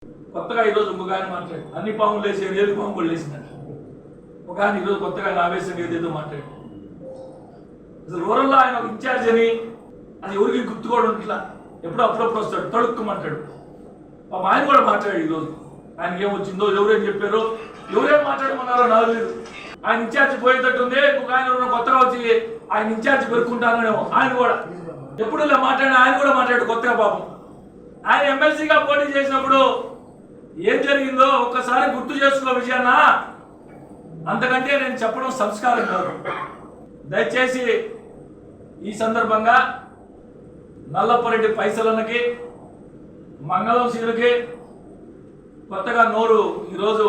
కొత్తగా ఈరోజు ఇంకొక ఆయన మాట్లాడు అన్ని పాములు వేసి ఏడు పాము కూడా వేసినట్టు ఒక ఆయన ఈరోజు కొత్తగా ఆవేశం ఏదేదో మాట్లాడు. అసలు రూరల్లో ఆయన ఒక ఇన్ఛార్జ్ అని అది ఎవరికి గుర్తు కూడా ఉంట్లా, ఎప్పుడో అప్పుడప్పుడు వస్తాడు తడుక్కుమంటాడు. ఆయన కూడా మాట్లాడాడు ఈరోజు. ఆయనకి ఏమొచ్చిందో ఎవరేం చెప్పారో ఎవరేం మాట్లాడమన్నారో నాకు లేదు. ఆయన ఇన్ఛార్జ్ పోయేటట్టుంది, ఇంకొక ఆయన కొత్తగా వచ్చి ఆయన ఇన్ఛార్జ్ పెరుక్కుంటానేమో. ఆయన కూడా ఎప్పుడు ఇలా మాట్లాడిన ఆయన కూడా మాట్లాడు కొత్తగా. పాపం ఆయన ఎమ్మెల్సీగా పోటీ చేసినప్పుడు ఏం జరిగిందో ఒక్కసారి గుర్తు చేసుకో విజయన్న. అంతకంటే నేను చెప్పడం సంస్కారం కాదు. దయచేసి ఈ సందర్భంగా నల్లపరెడ్డి పైసలన్నకి మంగళం సీనుకి కొత్తగా నోరు ఈరోజు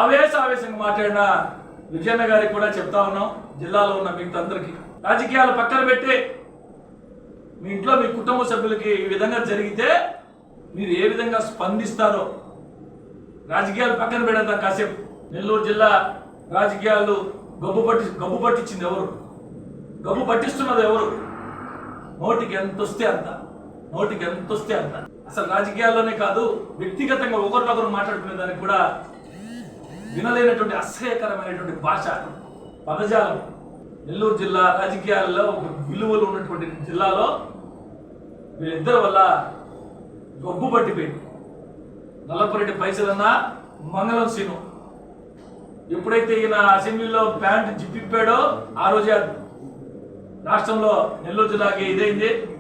ఆవేశంగా మాట్లాడిన విజయన్న గారికి కూడా చెప్తా ఉన్నాం. జిల్లాలో ఉన్న మిగతా అందరికీ రాజకీయాలు పక్కన పెట్టి మీ ఇంట్లో మీ కుటుంబ సభ్యులకి ఈ విధంగా జరిగితే మీరు ఏ విధంగా స్పందిస్తారో రాజకీయాలు పక్కన పెడతాం కాసేపు. నెల్లూరు జిల్లా రాజకీయాలు గబ్బు పట్టించింది ఎవరు? గబ్బు పట్టిస్తున్నది ఎవరు? నోటికి ఎంత వస్తే అంత. అసలు రాజకీయాల్లోనే కాదు, వ్యక్తిగతంగా ఒకరినొకరు మాట్లాడుకునే దానికి కూడా వినలేనటువంటి అసహ్యకరమైనటువంటి భాష, పదజాలం. నెల్లూరు జిల్లా రాజకీయాల్లో ఒక విలువలు ఉన్నటువంటి జిల్లాలో వీళ్ళిద్దరి వల్ల గబ్బు పట్టిపోయింది. నల్లపరెడ్డి పైసలన్నా మంగళం సీను. ఎప్పుడైతే ఈయన అసెంబ్లీలో ప్యాంట్ జిప్పిప్పాడో ఆ రోజే రాష్ట్రంలో నెల్లూరు జిల్లాకి ఇదైంది.